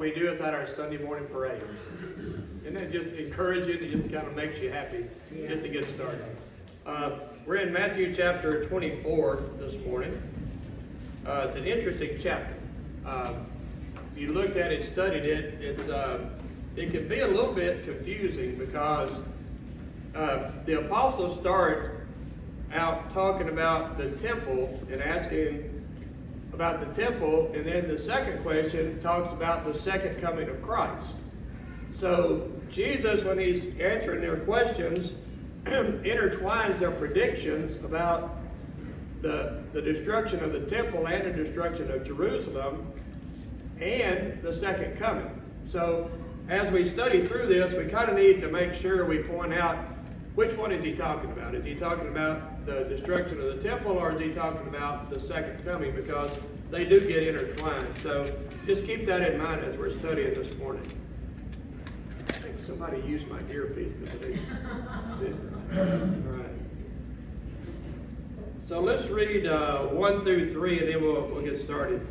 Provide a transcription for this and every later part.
we do without our Sunday morning parade. Isn't that just encouraging? It just kind of makes you happy just to get started. We're in Matthew chapter 24 this morning. It's an interesting chapter. If you looked at it, studied it, it can be a little bit confusing because the apostles start out talking about the temple and asking about the temple, and then the second question talks about the second coming of Christ. So Jesus, when he's answering their questions, intertwines their predictions about the destruction of the temple and the destruction of Jerusalem and the second coming. So as we study through this, we kind of need to make sure we point out which one is he talking about. Is he talking about the destruction of the temple, or is he talking about the second coming? Because they do get intertwined. So just keep that in mind as we're studying this morning. I think somebody used my earpiece because they didn't. All right. So let's read 1 through 3, and then we'll get started.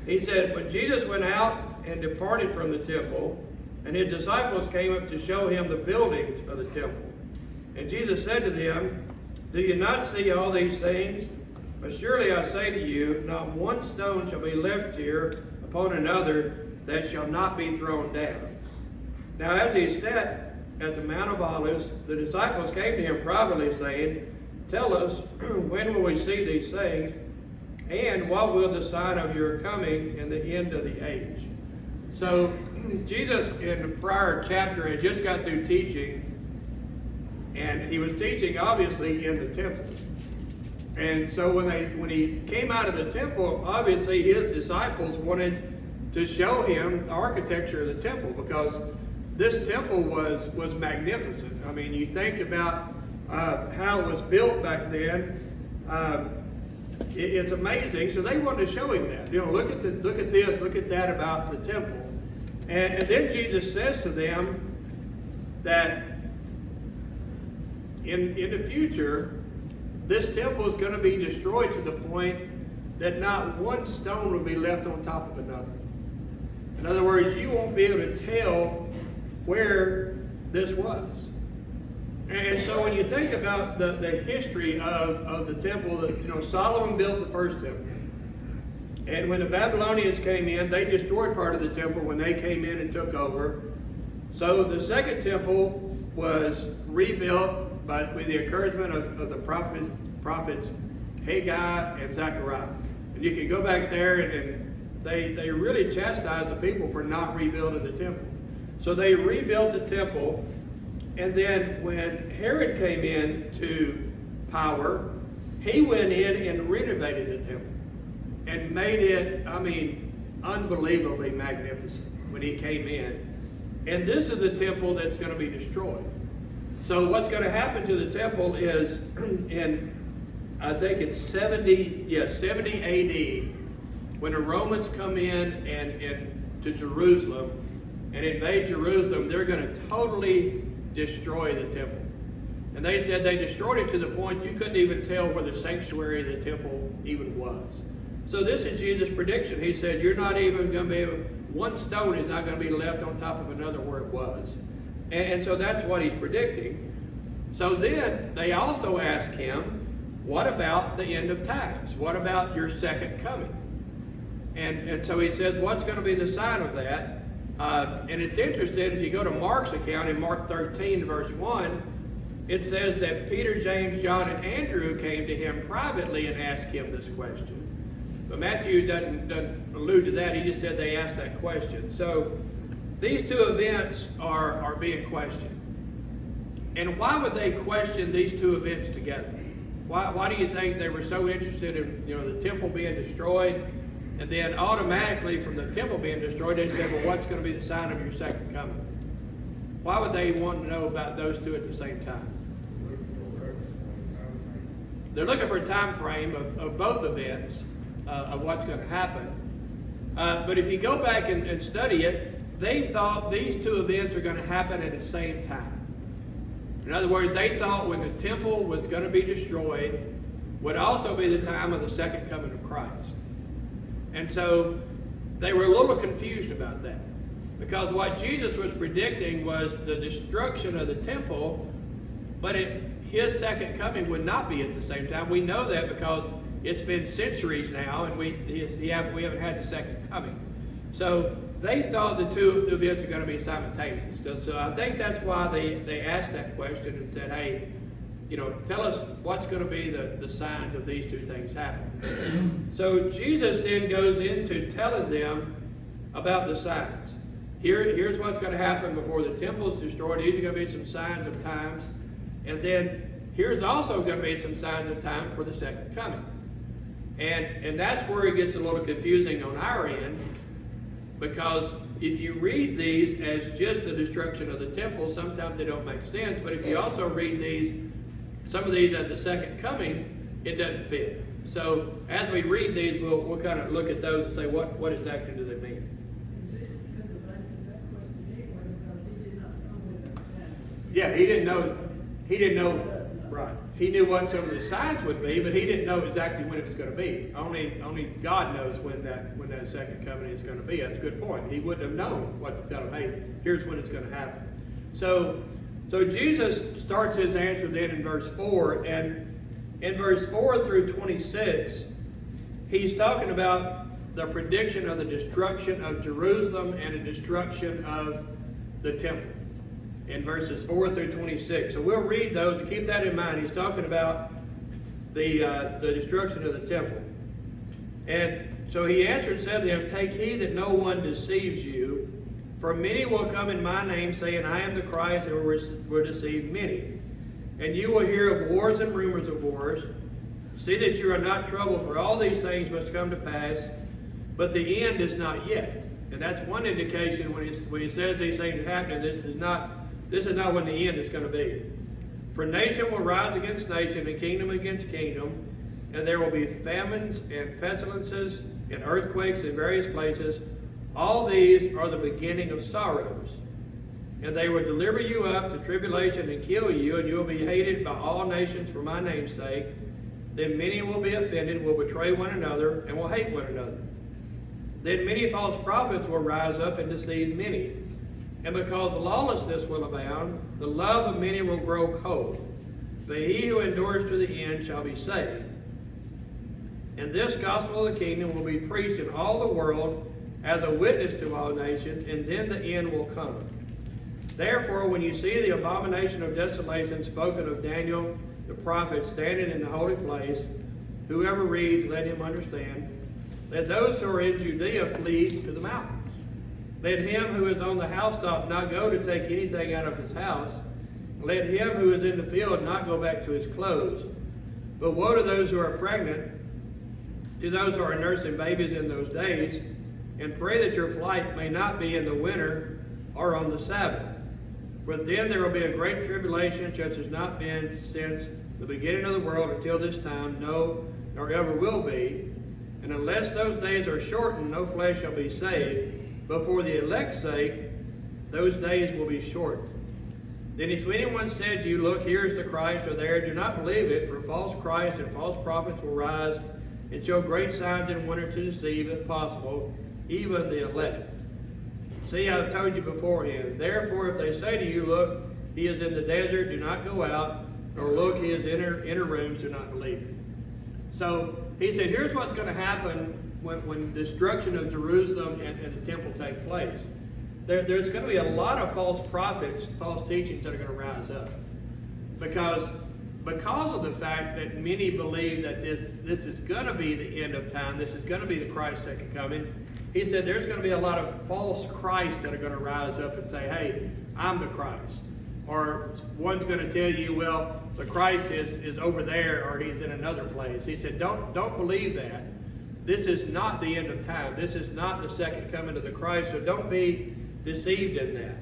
He said, when Jesus went out and departed from the temple, and his disciples came up to show him the buildings of the temple. And Jesus said to them, do you not see all these things? But surely I say to you, not one stone shall be left here upon another that shall not be thrown down. Now as he sat at the Mount of Olives, the disciples came to him privately, saying, tell us, when will we see these things? And what will the sign of your coming and the end of the age? So Jesus in the prior chapter had just got through teaching, and he was teaching obviously in the temple. And so when he came out of the temple, obviously his disciples wanted to show him the architecture of the temple, because this temple was magnificent. I mean, you think about how it was built back then. It's amazing. So they wanted to show him that. You know, look at this, look at that about the temple. And then Jesus says to them that in the future, this temple is going to be destroyed to the point that not one stone will be left on top of another. In other words, you won't be able to tell where this was. And so when you think about the history of the temple, Solomon built the first temple. And when the Babylonians came in, they destroyed part of the temple when they came in and took over. So the second temple was rebuilt with the encouragement of the prophets Haggai and Zechariah. And you can go back there and they really chastised the people for not rebuilding the temple. So they rebuilt the temple, and then when Herod came into power, he went in and renovated the temple and made it, unbelievably magnificent when he came in. And this is the temple that's going to be destroyed. So what's going to happen to the temple is in, I think it's 70 AD, when the Romans come in and to Jerusalem and invade Jerusalem, they're going to totally destroy the temple. And they said they destroyed it to the point you couldn't even tell where the sanctuary of the temple even was. So this is Jesus' prediction. He said, you're not even going to be able, one stone is not going to be left on top of another where it was. And so that's what he's predicting. So then they also ask him, what about the end of times? What about your second coming? And so he says, what's going to be the sign of that? And it's interesting, if you go to Mark's account in Mark 13, verse 1, it says that Peter, James, John, and Andrew came to him privately and asked him this question. But Matthew doesn't allude to that. He just said they asked that question. So these two events are being questioned. And why would they question these two events together? Why do you think they were so interested in the temple being destroyed, and then automatically from the temple being destroyed, they said, well, what's going to be the sign of your second coming? Why would they want to know about those two at the same time? They're looking for a time frame of both events, of what's going to happen. But if you go back and study it, they thought these two events are going to happen at the same time. In other words, they thought when the temple was going to be destroyed would also be the time of the second coming of Christ. And so they were a little confused about that. Because what Jesus was predicting was the destruction of the temple, but his second coming would not be at the same time. We know that because it's been centuries now, and we haven't had the second coming. So they thought the two events are going to be simultaneous. So I think that's why they asked that question and said, hey, tell us what's going to be the signs of these two things happening. So Jesus then goes into telling them about the signs. Here's what's going to happen before the temple is destroyed. These are going to be some signs of times. And then here's also going to be some signs of time for the second coming. And that's where it gets a little confusing on our end, because if you read these as just the destruction of the temple, sometimes they don't make sense. But if you also read some of these as the second coming, it doesn't fit. So as we read these, we'll kind of look at those and say, what exactly do they mean? Yeah, he didn't know, right. He knew what some of the signs would be, but he didn't know exactly when it was going to be. Only God knows when that second coming is going to be. That's a good point. He wouldn't have known what to tell him. Hey, here's when it's going to happen. So Jesus starts his answer then in verse 4, and in verse 4 through 26, he's talking about the prediction of the destruction of Jerusalem and the destruction of the temple. In verses 4 through 26. So we'll read those and keep that in mind. He's talking about the destruction of the temple. And so he answered and said to them, take heed that no one deceives you, for many will come in my name, saying, I am the Christ, and will deceive many. And you will hear of wars and rumors of wars. See that you are not troubled, for all these things must come to pass, but the end is not yet. And that's one indication when he says these things are happening. This is not when the end is going to be. For nation will rise against nation, and kingdom against kingdom, and there will be famines and pestilences and earthquakes in various places. All these are the beginning of sorrows. And they will deliver you up to tribulation and kill you, and you will be hated by all nations for my name's sake. Then many will be offended, will betray one another, and will hate one another. Then many false prophets will rise up and deceive many. And because lawlessness will abound, the love of many will grow cold. But he who endures to the end shall be saved. And this gospel of the kingdom will be preached in all the world as a witness to all nations, and then the end will come. Therefore, when you see the abomination of desolation spoken of Daniel the prophet standing in the holy place, whoever reads, let him understand. Let those who are in Judea flee to the mountains. Let him who is on the housetop not go to take anything out of his house. Let him who is in the field not go back to his clothes. But woe to those who are pregnant, to those who are nursing babies in those days, and pray that your flight may not be in the winter or on the Sabbath. For then there will be a great tribulation, such as not been since the beginning of the world until this time, no, nor ever will be. And unless those days are shortened, no flesh shall be saved. But for the elect's sake, those days will be shortened. Then if anyone said to you, look, here is the Christ, or there, do not believe it, for false Christ and false prophets will rise and show great signs and wonders to deceive, if possible, even the elect. See, I have told you beforehand. Therefore, if they say to you, look, he is in the desert, do not go out, or look, he is in inner rooms, do not believe it. So he said, here's what's going to happen when destruction of Jerusalem and the temple take place. There's going to be a lot of false prophets, false teachings that are going to rise up. Because of the fact that many believe that this is going to be the end of time, this is going to be the Christ's second coming, he said there's going to be a lot of false Christ that are going to rise up and say, hey, I'm the Christ. Or one's going to tell you, well, the Christ is over there, or he's in another place. He said, don't believe that. This is not the end of time. This is not the second coming of the Christ, so don't be deceived in that.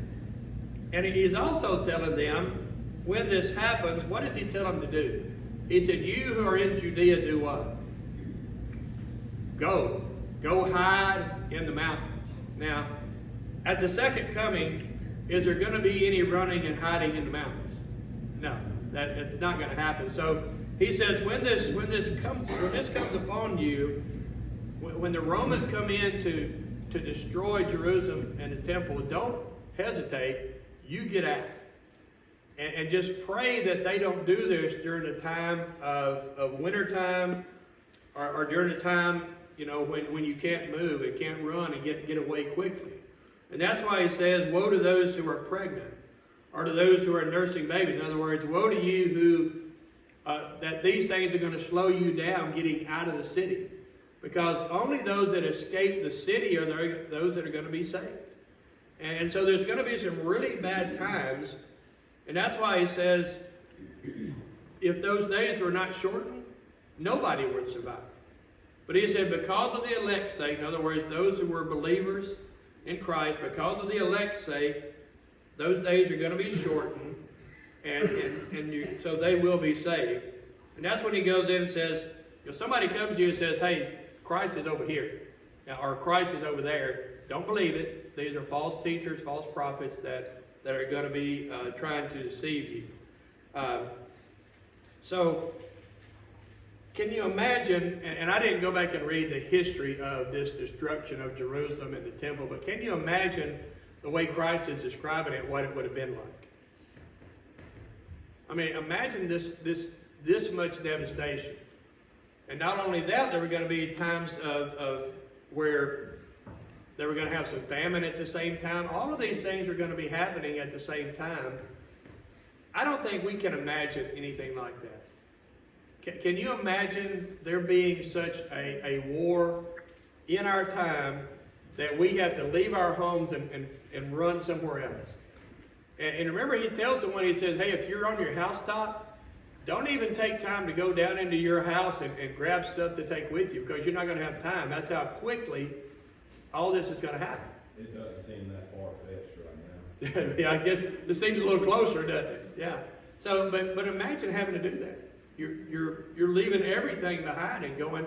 And he's also telling them, when this happens, what does he tell them to do? He said, you who are in Judea, do what? Go hide in the mountains. Now, at the second coming, is there going to be any running and hiding in the mountains? No, it's not going to happen. So he says, when this comes upon you, when the Romans come in to to destroy Jerusalem and the temple, don't hesitate. You get out. And just pray that they don't do this during the time of winter time or during the time, when you can't move and can't run and get away quickly. And that's why he says, woe to those who are pregnant or to those who are nursing babies. In other words, woe to you who, that these things are going to slow you down getting out of the city. Because only those that escape the city are those that are going to be saved. And so there's going to be some really bad times. And that's why he says, if those days were not shortened, nobody would survive. But he said, because of the elect's sake, in other words, those who were believers in Christ, because of the elect's sake, those days are going to be shortened, so they will be saved. And that's when he goes in and says, if somebody comes to you and says, hey, Christ is over here, or Christ is over there, don't believe it. These are false teachers, false prophets that are going to be trying to deceive you. So, can you imagine, and I didn't go back and read the history of this destruction of Jerusalem and the temple, but can you imagine the way Christ is describing it, what it would have been like? I mean, imagine this much devastation. And not only that, there were going to be times of where they were going to have some famine at the same time. All of these things are going to be happening at the same time. I don't think we can imagine anything like that. Can you imagine there being such a war in our time that we have to leave our homes and run somewhere else? And remember, he tells them when he says, hey, if you're on your housetop, don't even take time to go down into your house and grab stuff to take with you, because you're not going to have time. That's how quickly all this is going to happen. It doesn't seem that far-fetched right now. Yeah, I guess it seems a little closer, doesn't it? Yeah. So, but imagine having to do that. You're leaving everything behind and going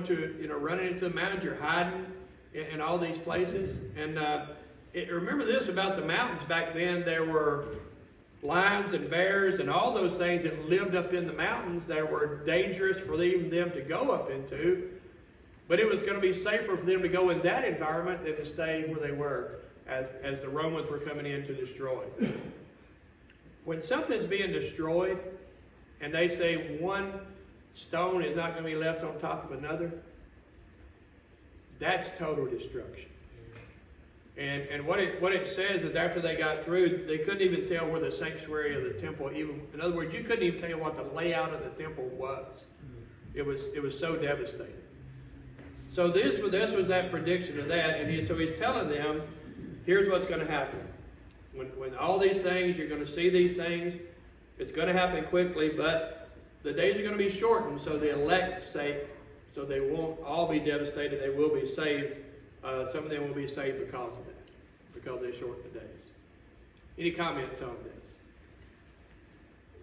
to running into the mountains. You're hiding in all these places. And remember this about the mountains back then. There were lions and bears and all those things that lived up in the mountains that were dangerous for even them to go up into. But it was going to be safer for them to go in that environment than to stay where they were as the Romans were coming in to destroy. When something's being destroyed and they say one stone is not going to be left on top of another, that's total destruction. And what it says is after they got through, they couldn't even tell where the sanctuary of the temple even. In other words, you couldn't even tell what the layout of the temple was. It was so devastating. So this was that prediction of that, and he's telling them, here's what's going to happen. When all these things, you're going to see these things, it's going to happen quickly, but the days are going to be shortened, so the elect's sake, so they won't all be devastated, they will be saved. Some of them will be saved because of that, because they shortened the days. Any comments on this?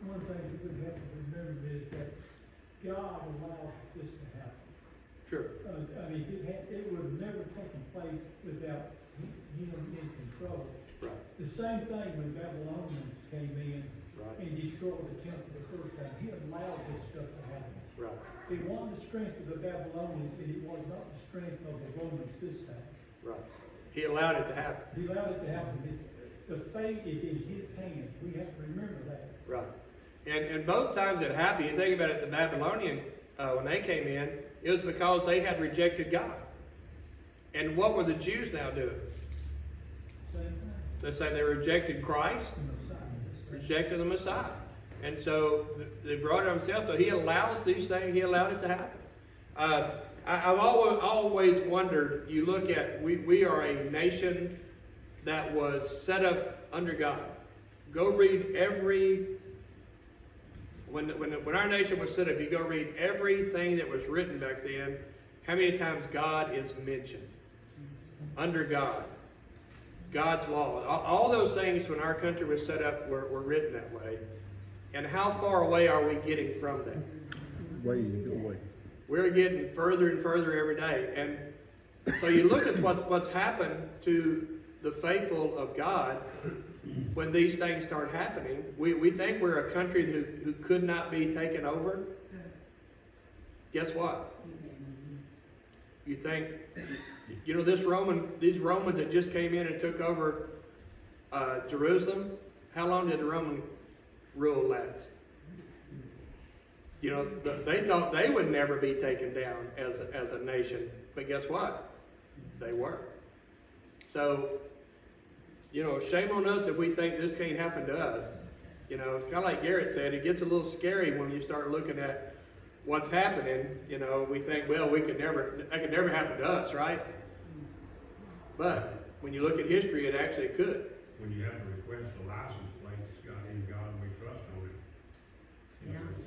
One thing you would have to remember is that God allowed this to happen. Sure. It would have never taken place without Him in control. Right. The same thing when Babylonians came in and destroyed the temple the first time. He allowed this stuff to happen. Right. It wasn't the strength of the Babylonians, and it was not the strength of the Romans this time. Right. He allowed it to happen. He allowed it to happen. The fate is in His hands. We have to remember that. Right. And both times it happened, you think about it, the Babylonian, when they came in, it was because they had rejected God. And what were the Jews now doing? Same thing. They say they rejected Christ, rejected the Messiah. And so they brought it themselves. So He allows these things, He allowed it to happen. I've always wondered, you look at, we are a nation that was set up under God. Go read when our nation was set up, you go read everything that was written back then, how many times God is mentioned. Under God. God's law. All those things when our country was set up were written that way. And how far away are we getting from that? Way away. We're getting further and further every day. And so you look at what's happened to the faithful of God when these things start happening. We think we're a country who could not be taken over. Guess what? You think You know, these Romans that just came in and took over Jerusalem, how long did the Roman rule last? You know, they thought they would never be taken down as a nation, but guess what? They were. So, you know, shame on us if we think this can't happen to us. You know, kind of like Garrett said, it gets a little scary when you start looking at what's happening. You know, we think, well, that could never happen to us, right? But when you look at history, it actually could. When you have to request a license plate, it's got in God we trust on it. You know, it's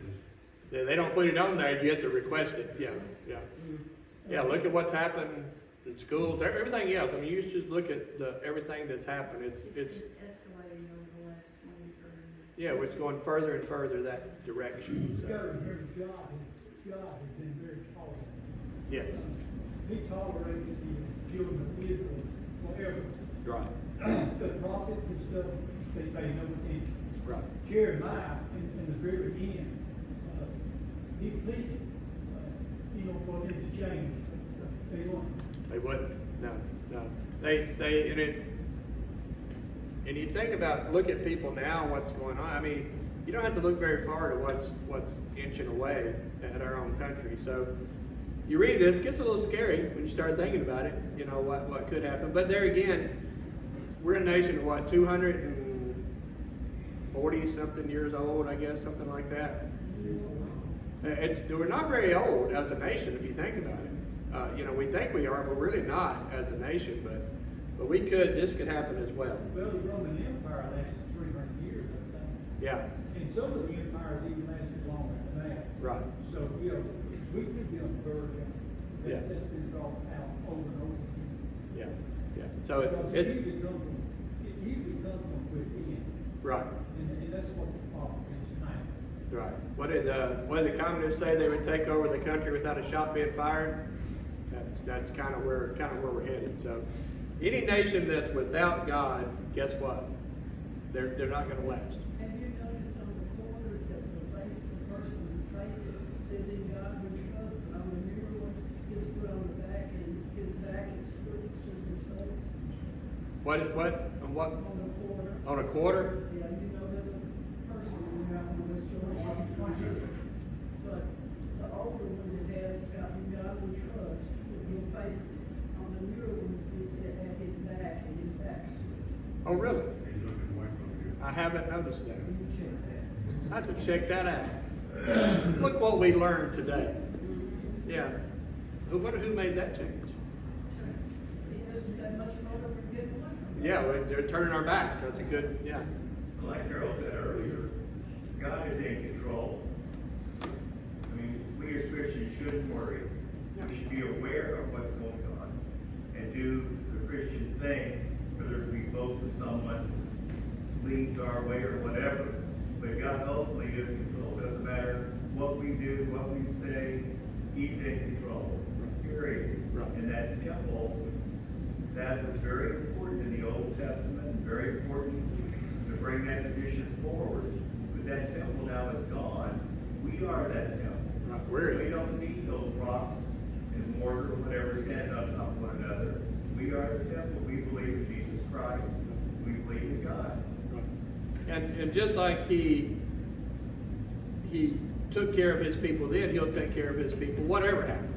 just, They don't put it on there, you have to request it. Yeah, look at what's happened in schools, everything else. I mean, you just look at everything that's happened. It's escalating over the last 20, 30 years. yeah, it's going further and further that direction. You So, gotta remember, God has been very tolerant. yes, He tolerated the children of Israel forever. right, The prophets and stuff, they pay no attention. right. Jeremiah, in the very end, he pleaded, for them to change. They won't. They wouldn't. No. And you think about, look at people now, what's going on. I mean, you don't have to look very far to what's inching away at our own country. So you read this, it gets a little scary when you start thinking about it. You know what could happen. But there again, we're a nation of what, 240 something years old, I guess, something like that. We're not very old as a nation if you think about it. You know, we think we are, but we're really not as a nation. But this could happen as well. Well, the Roman Empire lasted 300 years, I think. Yeah, And some of the empires even lasted longer than that. right. So, we could be on the verge of, Yeah. that's been brought out over and over. Yeah. So Because it's it usually comes from within, right, and that's what the problem is now. right. What did the communists say? They would take over the country without a shot being fired. That's kind of where we're headed. So, any nation that's without God, guess what? They're not going to last. Have you noticed on the corners that the person who faces it says in God we trust, but on the mirror ones, it's put on the back and his back is flipped to his face? What On the corner. on a quarter? Yeah, you know, there's a person in there on West Georgia. But the older one that has got in God we trust, with him facing, on the mirror ones, it's at his back and his back's straight. Oh, really? he's looking away from you. I haven't noticed that. You check that. I have to check that out. Look what we learned today. Yeah. Who made that change? He doesn't that much motor to get away from it. Yeah, they're turning our back. That's a good, yeah. Like Carol said earlier, God is in control. I mean, we as Christians shouldn't worry. We should be aware of what's going on and do the Christian thing, whether we vote for someone leans our way or whatever. But God ultimately is in control. It doesn't matter what we do, what we say, He's in control. Period. Right. And that temple, that was very important in the Old Testament, very important to bring that position forward. But that temple now is gone. We are that temple. Right, we're We don't need those rocks and mortar or whatever standing on top of one another. We are the temple. We believe in Jesus Christ. We believe in God. And just like he took care of his people then, he'll take care of his people, whatever happens.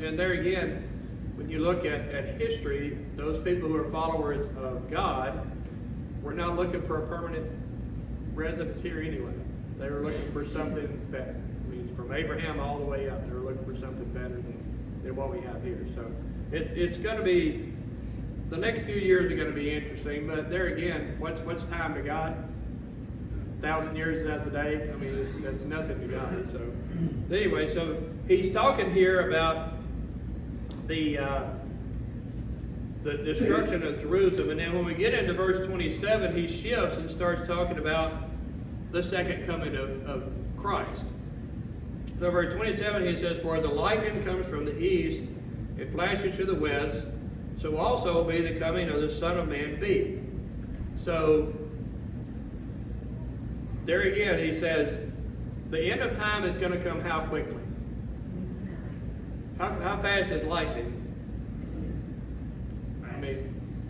And there again, when you look at history, those people who are followers of God were not looking for a permanent residence here anyway. They were looking for something better. I mean, from Abraham all the way up, they were looking for something better than what we have here. So it's going to be, the next few years are going to be interesting, but there again, what's time to God? 1,000 years is that today? I mean, that's nothing to God. So anyway, so he's talking here about the destruction of Jerusalem, and then when we get into verse 27, he shifts and starts talking about the second coming of Christ. So verse 27, he says, "For the lightning comes from the east, and flashes to the west, so also will be the coming of the Son of Man be." So there again, he says, the end of time is going to come how quickly? How fast is lightning?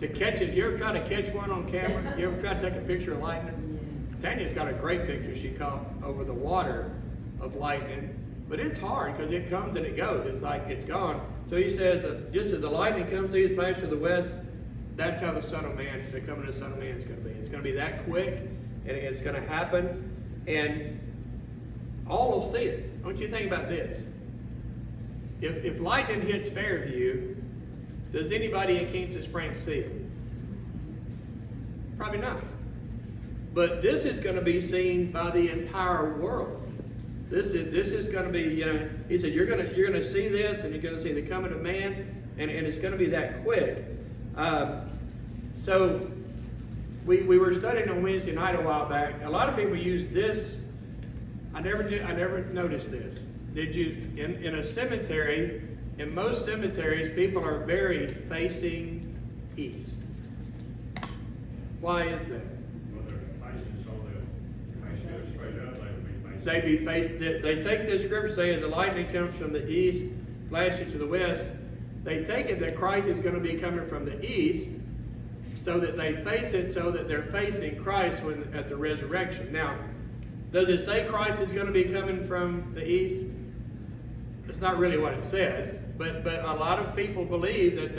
to catch it. You ever try to catch one on camera? You ever try to take a picture of lightning? Tanya's got a great picture she caught over the water of lightning, but it's hard because it comes and it goes. It's like it's gone. So he says that just as the lightning comes to his flash to the west, that's how the Son of Man, the coming of the Son of Man is going to be. It's going to be that quick, and it's going to happen, and all will see it. I want you to think about this. If lightning hits Fairview, does anybody in Kingston Springs see it? Probably not. But this is going to be seen by the entire world. This is going to be, you know, he said, you're going to see this, and you're going to see the coming of man, and it's going to be that quick. So we were studying on Wednesday night a while back. A lot of people use this. I never noticed this. Did you, in a cemetery, in most cemeteries, people are buried facing east. Why is that? Well, they're facing, so they'll face straight up, They be faced. They take this scripture saying the lightning comes from the east, flashes to the west. They take it that Christ is going to be coming from the east, so that they face it, so that they're facing Christ at the resurrection. Now, does it say Christ is going to be coming from the east? It's not really what it says, but a lot of people believe that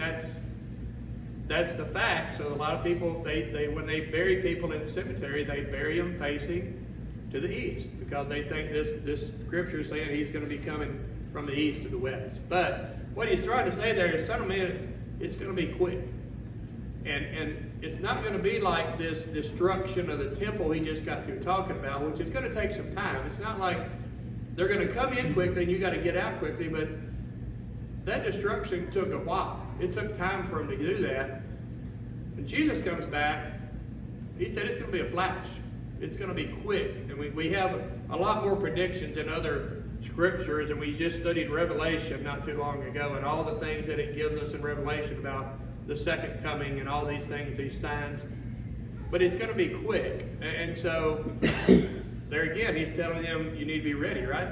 that's the fact. So a lot of people, they when they bury people in the cemetery, they bury them facing to the east, because they think this scripture is saying he's going to be coming from the east to the west. But what he's trying to say there is, Son of Man, it's going to be quick. And it's not going to be like this destruction of the temple he just got through talking about, which is going to take some time. It's not like they're going to come in quickly and you got to get out quickly, but that destruction took a while. It took time for him to do that. When Jesus comes back, he said it's going to be a flash. It's going to be quick. And we have a lot more predictions in other scriptures, and we just studied Revelation not too long ago, and all the things that it gives us in Revelation about the second coming and all these things, these signs. But it's going to be quick. And so, there again, he's telling them you need to be ready, right?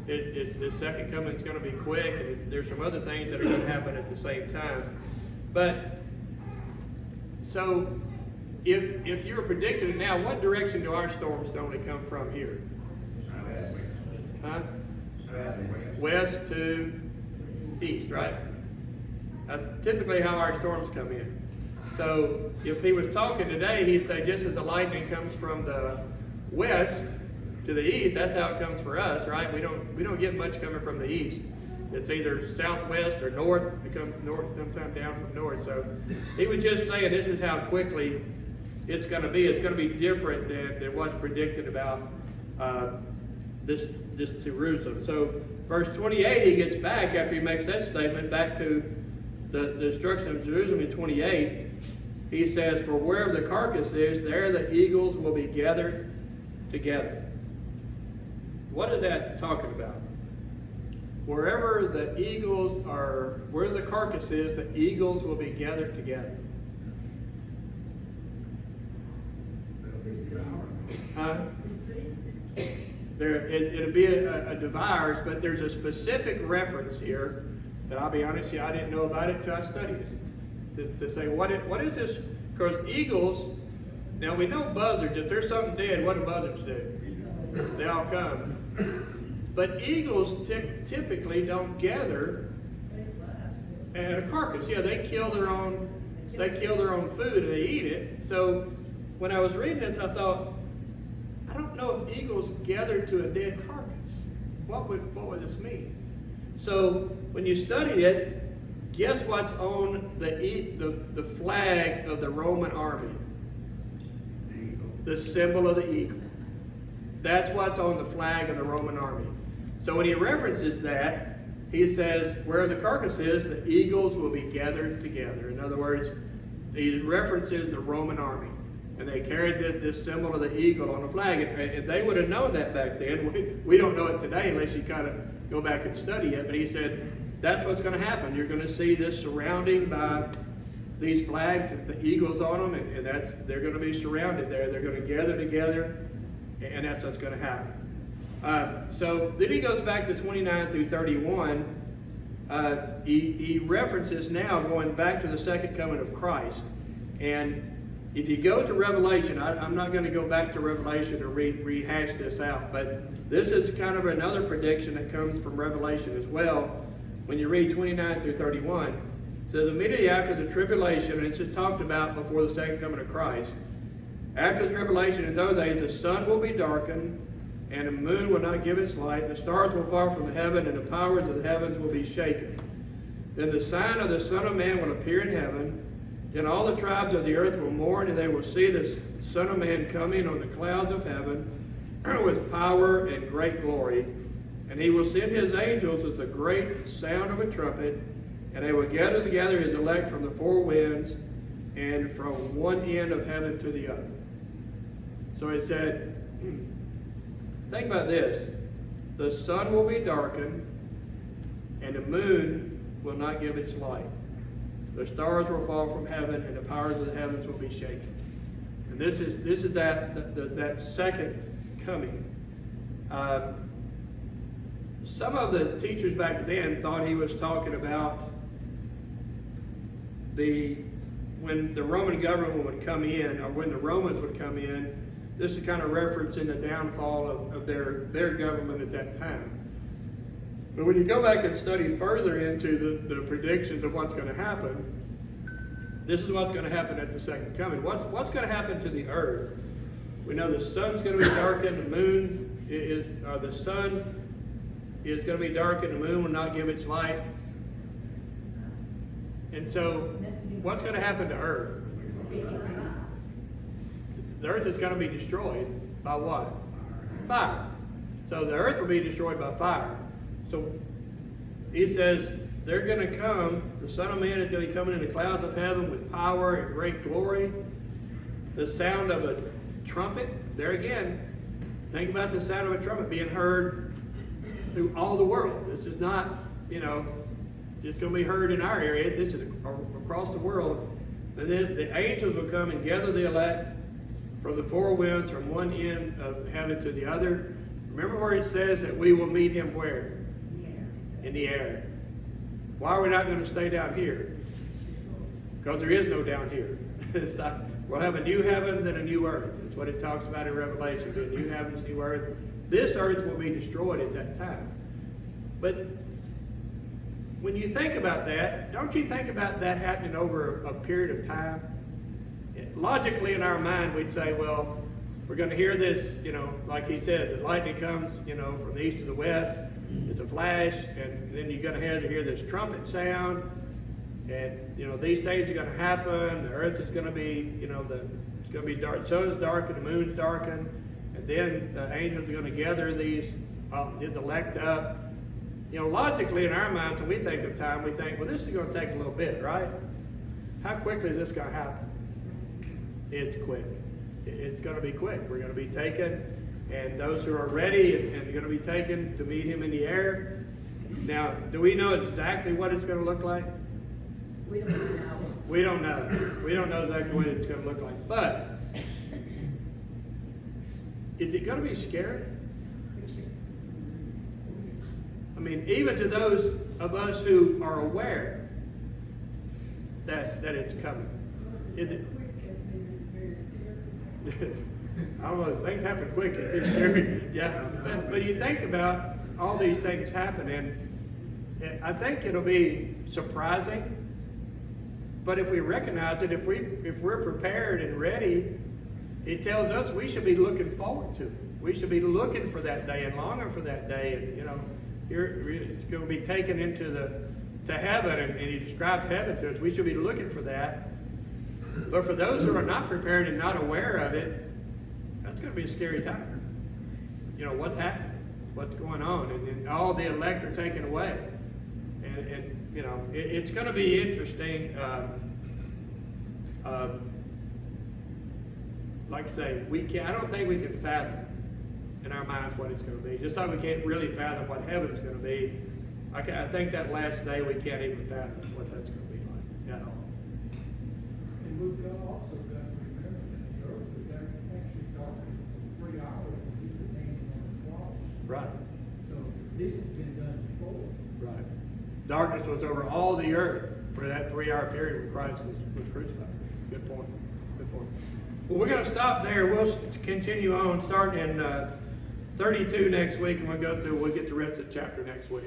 The second coming is going to be quick, and there's some other things that are going to happen at the same time. But, so, if you're predicting now, what direction do our storms normally come from here? Huh? West to east, right? Typically how our storms come in. So if he was talking today, he'd say just as the lightning comes from the west to the east, that's how it comes for us, right? We don't get much coming from the east. It's either southwest or north. It comes north, sometimes down from north. So he was just saying this is how quickly it's going to be. It's going to be different than what's predicted about this Jerusalem. So verse 28, he gets back after he makes that statement back to the destruction of Jerusalem in 28. He says, for wherever the carcass is, there the eagles will be gathered together. What is that talking about? Wherever the eagles are, where the carcass is, the eagles will be gathered together. It'll be a devours, but there's a specific reference here that I'll be honest with you, I didn't know about it until I studied it. To say, what is this? Because eagles, now we know buzzards, if there's something dead, what do buzzards do? They all come. But eagles typically don't gather at a carcass. Yeah, they kill their own food and they eat it. So when I was reading this, I thought, I don't know if eagles gather to a dead carcass. What would this mean? So when you study it, guess what's on the flag of the Roman army? The symbol of the eagle. That's what's on the flag of the Roman army. So when he references that, he says, where the carcass is, the eagles will be gathered together. In other words, he references the Roman army. And they carried this symbol of the eagle on the flag. And they would have known that back then. We don't know it today unless you kind of go back and study it. But he said, that's what's going to happen. You're going to see this surrounding by these flags with the eagles on them. And they're going to be surrounded there. They're going to gather together. And that's what's going to happen. So then he goes back to 29 through 31. He references now going back to the second coming of Christ. And if you go to Revelation, I'm not going to go back to Revelation or rehash this out, but this is kind of another prediction that comes from Revelation as well. When you read 29 through 31, it says, immediately after the tribulation, and it's just talked about before the second coming of Christ, after the tribulation in those days, the sun will be darkened, and the moon will not give its light, the stars will fall from heaven, and the powers of the heavens will be shaken. Then the sign of the Son of Man will appear in heaven. Then all the tribes of the earth will mourn, and they will see the Son of Man coming on the clouds of heaven with power and great glory. And he will send his angels with a great sound of a trumpet, and they will gather together his elect from the four winds and from one end of heaven to the other. So it said, think about this. The sun will be darkened, and the moon will not give its light. The stars will fall from heaven, and the powers of the heavens will be shaken. And this is that second coming. Some of the teachers back then thought he was talking about when the Roman government would come in, or when the Romans would come in. This is kind of referencing the downfall of their government at that time. But when you go back and study further into the predictions of what's going to happen, this is what's going to happen at the second coming. What's going to happen to the earth? We know the sun's going to be darkened, the sun is going to be darkened, the moon will not give its light. And so, what's going to happen to earth? The earth is going to be destroyed by what? Fire. So the earth will be destroyed by fire. So he says they're going to come, the Son of Man is going to be coming in the clouds of heaven with power and great glory. The sound of a trumpet, there again, think about the sound of a trumpet being heard through all the world. This is not, just going to be heard in our area. This is across the world. And then the angels will come and gather the elect from the four winds, from one end of heaven to the other. Remember where it says that we will meet him where? In the air. Why are we not going to stay down here? Because there is no down here. We'll have a new heavens and a new earth. That's what it talks about in Revelation. The new heavens, new earth. This earth will be destroyed at that time. But when you think about that, don't you think about that happening over a period of time? Logically in our mind, we'd say, well, we're going to hear this, like he said, the lightning comes, from the east to the west. It's a flash, and then you're going to hear this trumpet sound, and these things are going to happen. The earth is going to be, it's going to be dark. The sun is darkened, the moon's darkened, and then the angels are going to gather his elect up. Logically in our minds, when we think of time, we think, well, this is going to take a little bit, right? How quickly is this going to happen? It's quick. It's going to be quick. We're going to be taken, and those who are ready and are going to be taken to meet him in the air. Now, do we know exactly what it's going to look like? We don't know. We don't know. We don't know exactly what it's going to look like. But is it going to be scary? I mean, even to those of us who are aware that it's coming. Is it? I don't know, things happen quick. It's scary. Yeah. But you think about all these things happening, I think it'll be surprising. But if we recognize it, if we're prepared and ready, it tells us we should be looking forward to it. We should be looking for that day and longing for that day. And here it's going to be taken into to heaven, and he describes heaven to us. We should be looking for that. But for those who are not prepared and not aware of it, that's going to be a scary time. What's happening? What's going on? And all the elect are taken away. And it's going to be interesting. Like I say, I don't think we can fathom in our minds what it's going to be. Just like we can't really fathom what heaven's going to be. I think that last day we can't even fathom what that's going to be like at all. And we've also got to remember that the earth was actually darkened for 3 hours when he was hanging on the cross. Right. So this has been done before. Right. Darkness was over all the earth for that 3-hour period when Christ was crucified. Good point. point. Good point. Well, we're gonna stop there. We'll continue on, starting in 32 next week, and we'll get the rest of the chapter next week.